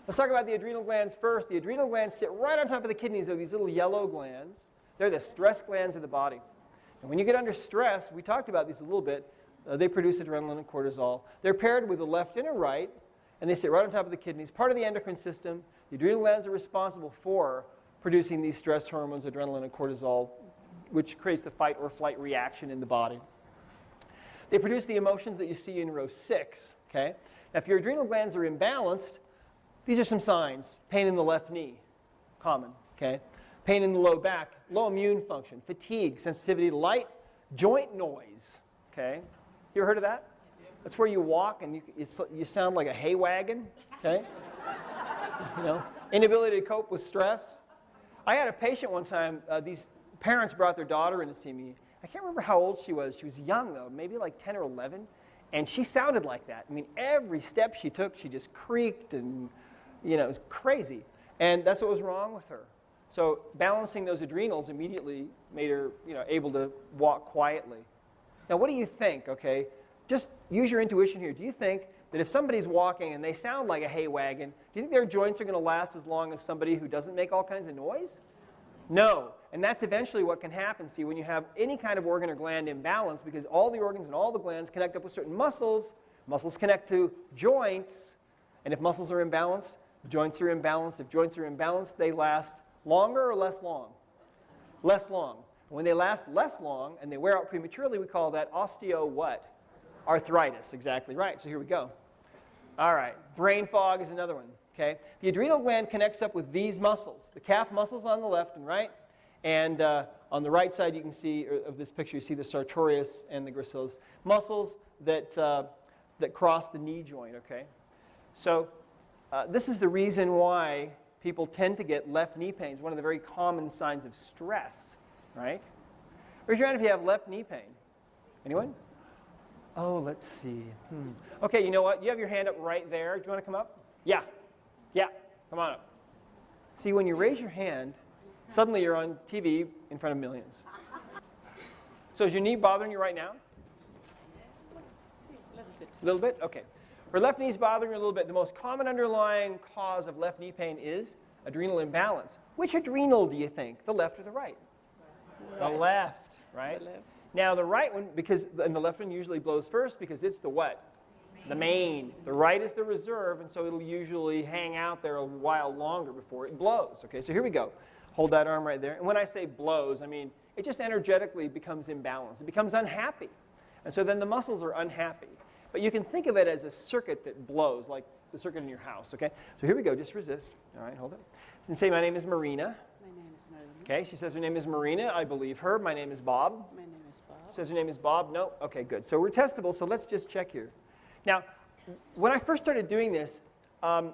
Let's talk about the adrenal glands first. The adrenal glands sit right on top of the kidneys. They're these little yellow glands. They're the stress glands of the body. And when you get under stress, we talked about these a little bit, they produce adrenaline and cortisol. They're paired with a left and a right, and they sit right on top of the kidneys. Part of the endocrine system, the adrenal glands are responsible for producing these stress hormones, adrenaline and cortisol, which creates the fight or flight reaction in the body. They produce the emotions that you see in row 6. Okay? Now, if your adrenal glands are imbalanced, these are some signs. Pain in the left knee, common. Okay? Pain in the low back, low immune function, fatigue, sensitivity to light, joint noise. Okay? You ever heard of that? That's where you walk and you sound like a hay wagon. Okay? You know, inability to cope with stress. I had a patient one time, these parents brought their daughter in to see me. I can't remember how old she was. She was young, though, maybe like 10 or 11. And she sounded like that. I mean, every step she took, she just creaked and, you know, it was crazy. And that's what was wrong with her. So balancing those adrenals immediately made her, you know, able to walk quietly. Now, what do you think, okay? Just use your intuition here. Do you think that if somebody's walking and they sound like a hay wagon, do you think their joints are going to last as long as somebody who doesn't make all kinds of noise? No. And that's eventually what can happen, see, when you have any kind of organ or gland imbalance, because all the organs and all the glands connect up with certain muscles. Muscles connect to joints. And if muscles are imbalanced, joints are imbalanced. If joints are imbalanced, they last longer or less long? Less long. When they last less long and they wear out prematurely, we call that osteo what? Arthritis. Exactly right. So here we go. All right. Brain fog is another one. Okay. The adrenal gland connects up with these muscles. The calf muscles on the left and right. And on the right side, you can see, of this picture, you see the sartorius and the gracilis. Muscles that cross the knee joint. Okay. So this is the reason why people tend to get left knee pain. It's one of the very common signs of stress. Right? Raise your hand if you have left knee pain. Anyone? Oh, let's see. Okay, you know what? You have your hand up right there. Do you want to come up? Yeah. Yeah. Come on up. See, when you raise your hand, suddenly you're on TV in front of millions. So is your knee bothering you right now? A little bit? Okay. Her left knee's bothering you a little bit. The most common underlying cause of left knee pain is adrenal imbalance. Which adrenal do you think? The left or the right? The left, right? The left. Now the right one, and the left one usually blows first because it's the what? The main. The right is the reserve, and so it'll usually hang out there a while longer before it blows. Okay, so here we go. Hold that arm right there. And when I say blows, I mean it just energetically becomes imbalanced. It becomes unhappy. And so then the muscles are unhappy. But you can think of it as a circuit that blows, like the circuit in your house. Okay, so here we go. Just resist. All right, hold it. And say, my name is Marina. Okay, she says her name is Marina. I believe her. My name is Bob. My name is Bob. Says her name is Bob. No? Okay, good. So we're testable, so let's just check here. Now, when I first started doing this, I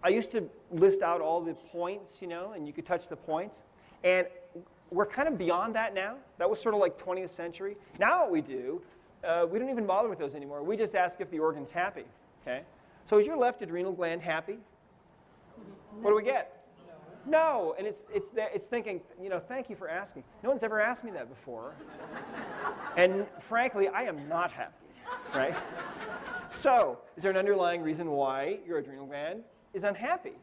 used to list out all the points, you know, and you could touch the points. And we're kind of beyond that now. That was sort of like 20th century. Now what we do, we don't even bother with those anymore. We just ask if the organ's happy. Okay? So is your left adrenal gland happy? What do we get? No, and it's thinking, you know, thank you for asking. No one's ever asked me that before. And frankly, I am not happy, right? So, is there an underlying reason why your adrenal gland is unhappy?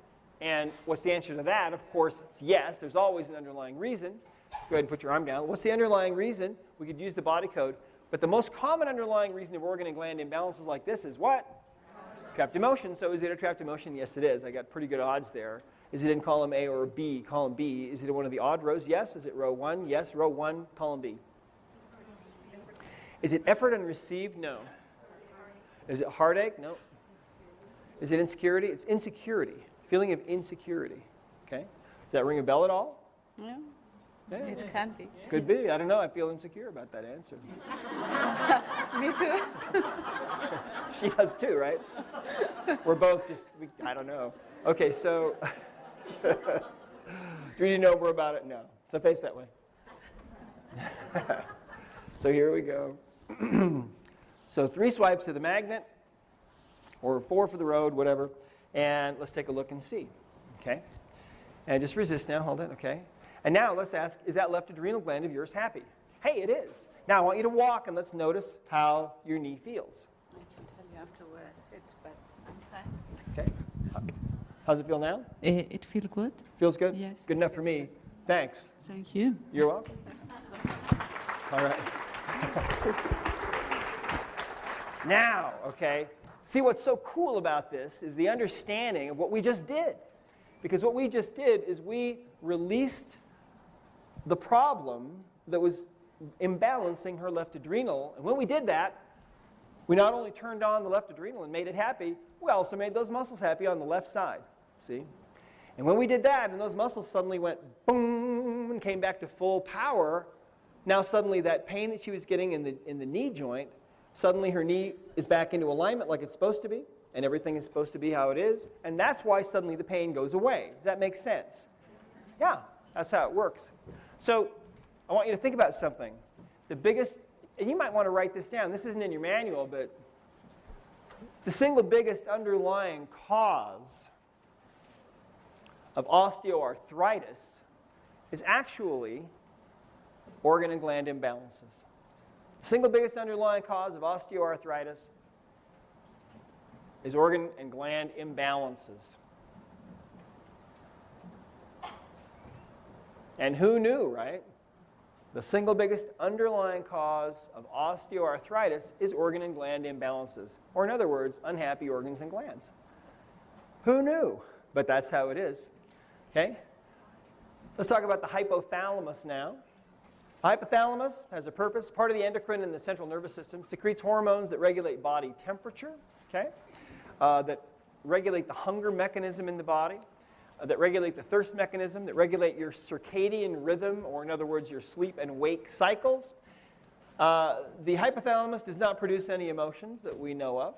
And what's the answer to that? Of course, it's yes. There's always an underlying reason. Go ahead and put your arm down. What's the underlying reason? We could use the body code. But the most common underlying reason of organ and gland imbalances like this is what? Trapped emotion. So is it a trapped emotion? Yes, it is. I got pretty good odds there. Is it in column A or B? Column B. Is it in one of the odd rows? Yes. Is it row 1? Yes. Row 1, column B. Is it effort unreceived? No. Is it heartache? No. Is it insecurity? It's insecurity. Feeling of insecurity. Okay. Does that ring a bell at all? Yeah. Yeah. It can be. Could be. I don't know. I feel insecure about that answer. Me too. She does too, right? We're both just, I don't know. Okay, so, do you know more about it? No. So face that way. So here we go. So 3 swipes of the magnet, or 4 for the road, whatever. And let's take a look and see. Okay? And just resist now. Hold it. Okay? And now let's ask, is that left adrenal gland of yours happy? Hey, it is. Now I want you to walk and let's notice how your knee feels. I can tell you after where I sit, but I'm fine. Okay? How's it feel now? It feels good. Feels good? Yes. Good enough for me. Thanks. Thank you. You're welcome. All right. Now, okay, see what's so cool about this is the understanding of what we just did. Because what we just did is we released the problem that was imbalancing her left adrenal. And when we did that, we not only turned on the left adrenal and made it happy, we also made those muscles happy on the left side. See? And when we did that, and those muscles suddenly went boom and came back to full power, now suddenly that pain that she was getting in the knee joint, suddenly her knee is back into alignment like it's supposed to be, and everything is supposed to be how it is, and that's why suddenly the pain goes away. Does that make sense? Yeah, that's how it works. So I want you to think about something. The biggest, and you might want to write this down. This isn't in your manual, but the single biggest underlying cause of osteoarthritis is actually organ and gland imbalances. The single biggest underlying cause of osteoarthritis is organ and gland imbalances. And who knew, right? The single biggest underlying cause of osteoarthritis is organ and gland imbalances, or in other words, unhappy organs and glands. Who knew? But that's how it is. Okay? Let's talk about the hypothalamus now. The hypothalamus has a purpose. Part of the endocrine in the central nervous system secretes hormones that regulate body temperature, okay? That regulate the hunger mechanism in the body, that regulate the thirst mechanism, that regulate your circadian rhythm, or in other words, your sleep and wake cycles. The hypothalamus does not produce any emotions that we know of.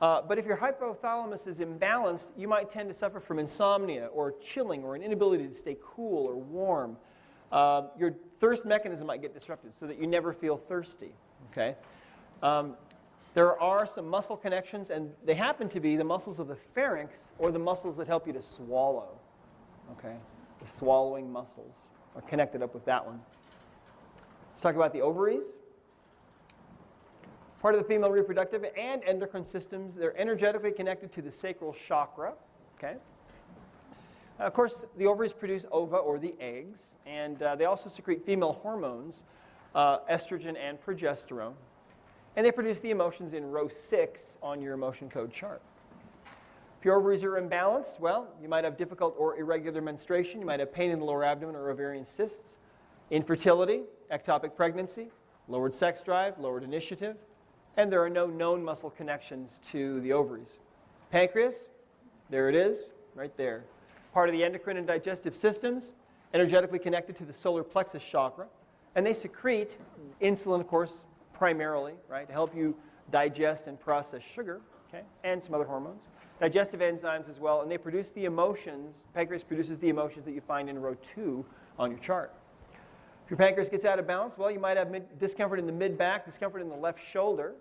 But if your hypothalamus is imbalanced, you might tend to suffer from insomnia or chilling or an inability to stay cool or warm. Your thirst mechanism might get disrupted so that you never feel thirsty. Okay? There are some muscle connections, and they happen to be the muscles of the pharynx or the muscles that help you to swallow. Okay? The swallowing muscles are connected up with that one. Let's talk about the ovaries. Part of the female reproductive and endocrine systems, they're energetically connected to the sacral chakra. Okay? Of course, the ovaries produce ova, or the eggs, and they also secrete female hormones, estrogen and progesterone. And they produce the emotions in row 6 on your emotion code chart. If your ovaries are imbalanced, well, you might have difficult or irregular menstruation, you might have pain in the lower abdomen or ovarian cysts, infertility, ectopic pregnancy, lowered sex drive, lowered initiative, and there are no known muscle connections to the ovaries. Pancreas, there it is, right there. Part of the endocrine and digestive systems, energetically connected to the solar plexus chakra, and they secrete insulin, of course, primarily, right, to help you digest and process sugar, okay, and some other hormones. Digestive enzymes as well, and they produce the emotions. Pancreas produces the emotions that you find in row 2 on your chart. If your pancreas gets out of balance, well, you might have discomfort in the mid-back, discomfort in the left shoulder,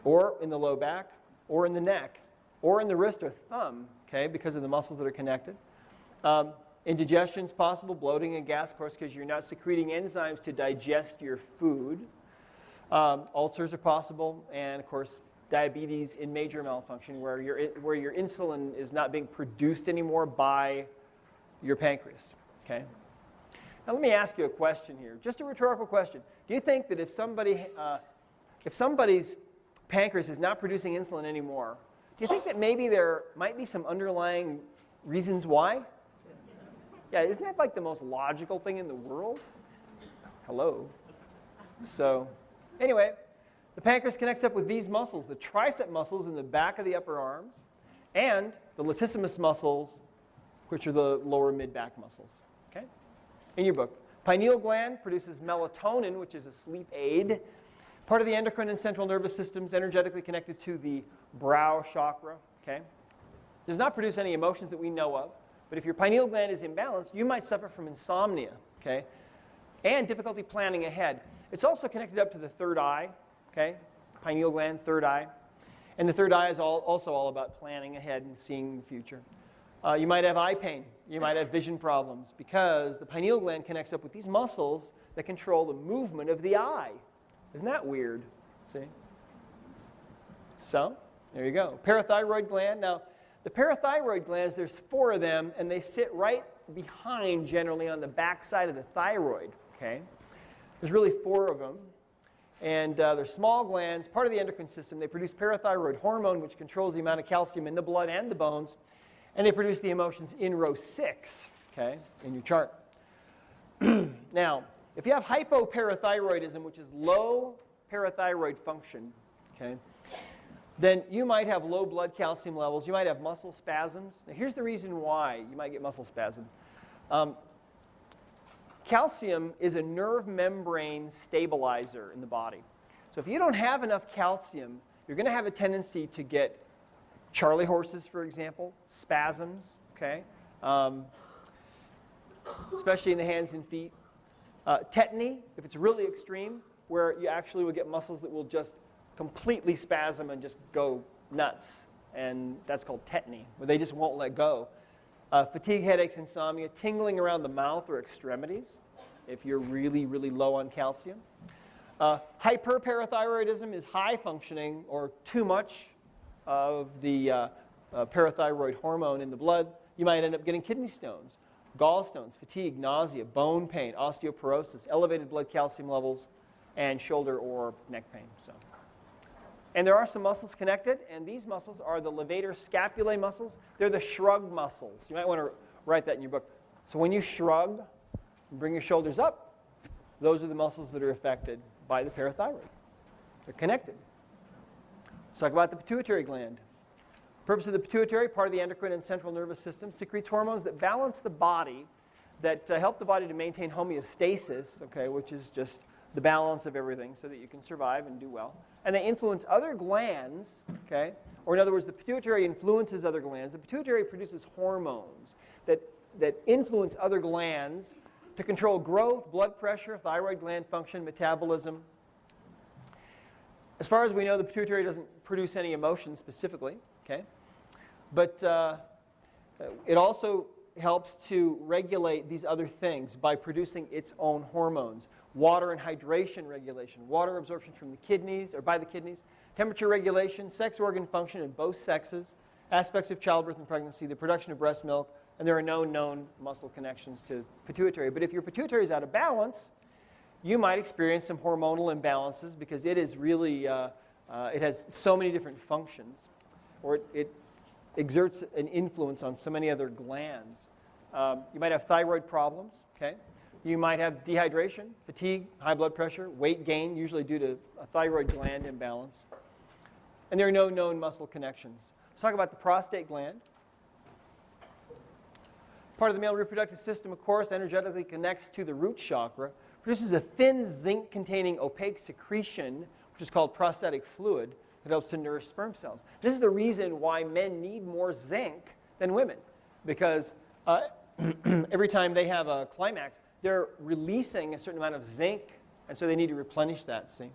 or in the low back, or in the neck, or in the wrist or thumb, okay, because of the muscles that are connected. Indigestion is possible, bloating and gas, of course, because you're not secreting enzymes to digest your food. Ulcers are possible, and of course, diabetes in major malfunction, where your insulin is not being produced anymore by your pancreas. Okay. Now let me ask you a question here, just a rhetorical question. Do you think that if somebody's pancreas is not producing insulin anymore, do you think that maybe there might be some underlying reasons why? Yeah, isn't that like the most logical thing in the world? Hello. So, anyway, the pancreas connects up with these muscles, the tricep muscles in the back of the upper arms, and the latissimus muscles, which are the lower mid-back muscles. Okay? In your book. Pineal gland produces melatonin, which is a sleep aid. Part of the endocrine and central nervous systems, energetically connected to the brow chakra. Okay? Does not produce any emotions that we know of. But if your pineal gland is imbalanced, you might suffer from insomnia, okay, and difficulty planning ahead. It's also connected up to the third eye, okay, pineal gland, third eye. And the third eye is also all about planning ahead and seeing the future. You might have eye pain. You might have vision problems because the pineal gland connects up with these muscles that control the movement of the eye. Isn't that weird? See? So, there you go. Parathyroid gland. Now, the parathyroid glands, there's 4 of them, and they sit right behind, generally, on the back side of the thyroid. Okay? There's really 4 of them. And they're small glands, part of the endocrine system. They produce parathyroid hormone, which controls the amount of calcium in the blood and the bones. And they produce the emotions in row 6, okay, in your chart. Now, if you have hypoparathyroidism, which is low parathyroid function, okay, then you might have low blood calcium levels. You might have muscle spasms. Now, here's the reason why you might get muscle spasm. Calcium is a nerve membrane stabilizer in the body. So if you don't have enough calcium, you're going to have a tendency to get Charlie horses, for example, spasms, okay, especially in the hands and feet. Tetany, if it's really extreme, where you actually will get muscles that will just completely spasm and just go nuts. And that's called tetany, where they just won't let go. Fatigue, headaches, insomnia, tingling around the mouth or extremities if you're really, really low on calcium. Hyperparathyroidism is high functioning or too much of the parathyroid hormone in the blood. You might end up getting kidney stones, gallstones, fatigue, nausea, bone pain, osteoporosis, elevated blood calcium levels, and shoulder or neck pain. And there are some muscles connected, and these muscles are the levator scapulae muscles. They're the shrug muscles. You might want to write that in your book. So when you shrug, bring your shoulders up, those are the muscles that are affected by the parathyroid. They're connected. Let's talk about the pituitary gland. The purpose of the pituitary, part of the endocrine and central nervous system, secretes hormones that balance the body, that help the body to maintain homeostasis, okay, which is just the balance of everything so that you can survive and do well. And they influence other glands, okay? Or in other words, the pituitary influences other glands. The pituitary produces hormones that influence other glands to control growth, blood pressure, thyroid gland function, metabolism. As far as we know, the pituitary doesn't produce any emotions specifically, okay? But it also helps to regulate these other things by producing its own hormones. Water and hydration regulation, water absorption from the kidneys or by the kidneys, temperature regulation, sex organ function in both sexes, aspects of childbirth and pregnancy, the production of breast milk, and there are no known muscle connections to pituitary. But if your pituitary is out of balance, you might experience some hormonal imbalances because it is really, it has so many different functions, or it exerts an influence on so many other glands. You might have thyroid problems, okay? You might have dehydration, fatigue, high blood pressure, weight gain, usually due to a thyroid gland imbalance. And there are no known muscle connections. Let's talk about the prostate gland. Part of the male reproductive system, of course, energetically connects to the root chakra, produces a thin zinc-containing opaque secretion, which is called prostatic fluid, that helps to nourish sperm cells. This is the reason why men need more zinc than women, because every time they have a climax, they're releasing a certain amount of zinc, and so they need to replenish that, see?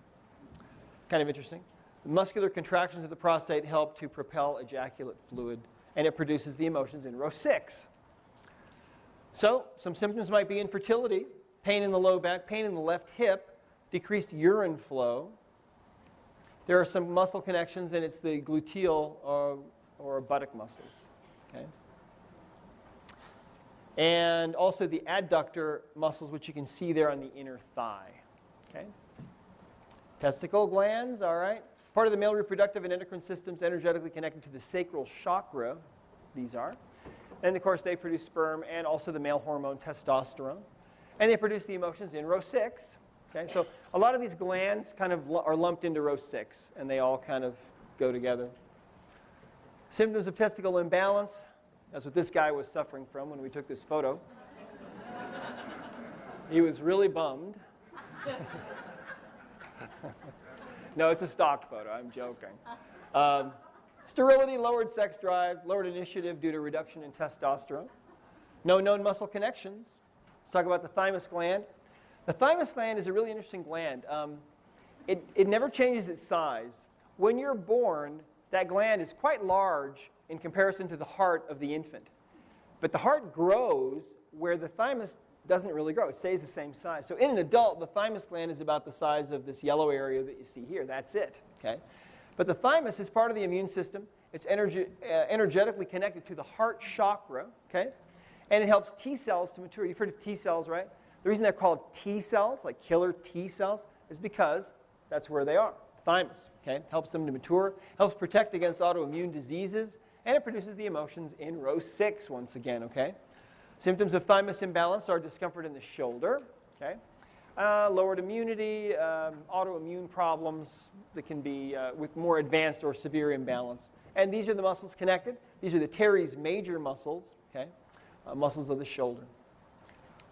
Kind of interesting. The muscular contractions of the prostate help to propel ejaculate fluid, and it produces the emotions in row 6. So, some symptoms might be infertility, pain in the low back, pain in the left hip, decreased urine flow. There are some muscle connections, and it's the gluteal or buttock muscles, okay? And also the adductor muscles, which you can see there on the inner thigh. Okay? Testicle glands, all right. Part of the male reproductive and endocrine systems energetically connected to the sacral chakra. These are. And, of course, they produce sperm and also the male hormone testosterone. And they produce the emotions in row 6. Okay? So a lot of these glands kind of are lumped into row 6, and they all kind of go together. Symptoms of testicle imbalance. That's what this guy was suffering from when we took this photo. He was really bummed. No, it's a stock photo. I'm joking. Sterility, lowered sex drive, lowered initiative due to reduction in testosterone. No known muscle connections. Let's talk about the thymus gland. The thymus gland is a really interesting gland. It never changes its size. When you're born, that gland is quite large in comparison to the heart of the infant. But the heart grows where the thymus doesn't really grow. It stays the same size. So in an adult, the thymus gland is about the size of this yellow area that you see here. That's it. Okay? But the thymus is part of the immune system. It's energetically connected to the heart chakra, okay? And it helps T cells to mature. You've heard of T cells, right? The reason they're called T cells, like killer T cells, is because that's where they are, thymus, okay? Helps them to mature, helps protect against autoimmune diseases, and it produces the emotions in row 6 once again, okay? Symptoms of thymus imbalance are discomfort in the shoulder, okay? Lowered immunity, autoimmune problems that can be with more advanced or severe imbalance. And these are the muscles connected. These are the teres major muscles, okay? Muscles of the shoulder.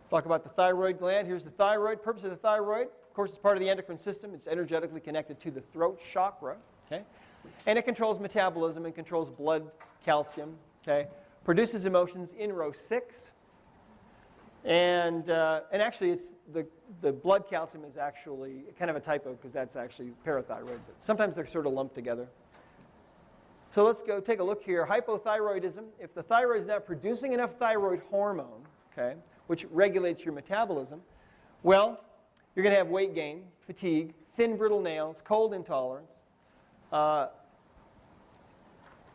Talk about the thyroid gland. Here's the thyroid. Purpose of the thyroid, of course, it's part of the endocrine system. It's energetically connected to the throat chakra, okay? And it controls metabolism and controls blood calcium, okay? Produces emotions in row 6. And actually, it's the blood calcium is actually kind of a typo because that's actually parathyroid. But sometimes they're sort of lumped together. So let's go take a look here. Hypothyroidism. If the thyroid is not producing enough thyroid hormone, okay, which regulates your metabolism, well, you're going to have weight gain, fatigue, thin, brittle nails, cold intolerance. And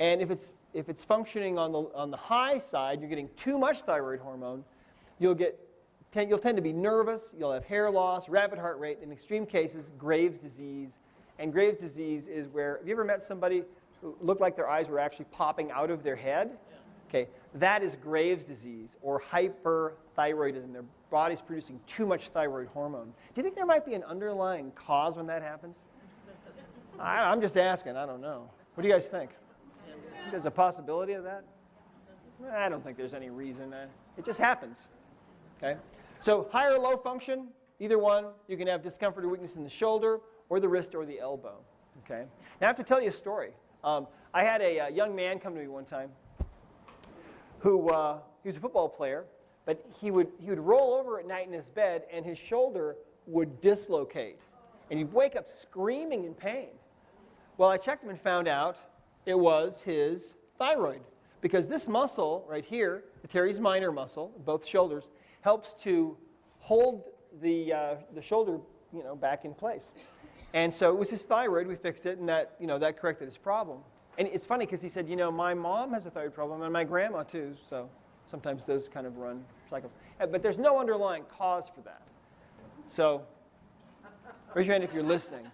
if it's functioning on the high side, you're getting too much thyroid hormone. You'll tend to be nervous, you'll have hair loss, rapid heart rate, in extreme cases, Graves' disease. And Graves' disease is where, have you ever met somebody who looked like their eyes were actually popping out of their head? Yeah. Okay, that is Graves' disease or hyperthyroidism. Their body's producing too much thyroid hormone. Do you think there might be an underlying cause when that happens? I'm just asking, I don't know. What do you guys think? There's a possibility of that? I don't think there's any reason. It just happens. Okay? So high or low function, either one, you can have discomfort or weakness in the shoulder or the wrist or the elbow. Okay? Now I have to tell you a story. I had a young man come to me one time who he was a football player, but he would roll over at night in his bed and his shoulder would dislocate. And he'd wake up screaming in pain. Well, I checked him and found out it was his thyroid. Because this muscle right here, the teres minor muscle, both shoulders, helps to hold the shoulder, back in place. And so it was his thyroid. We fixed it, and that corrected his problem. And it's funny because he said, my mom has a thyroid problem, and my grandma too. So sometimes those kind of run cycles. But there's no underlying cause for that. So raise your hand if you're listening.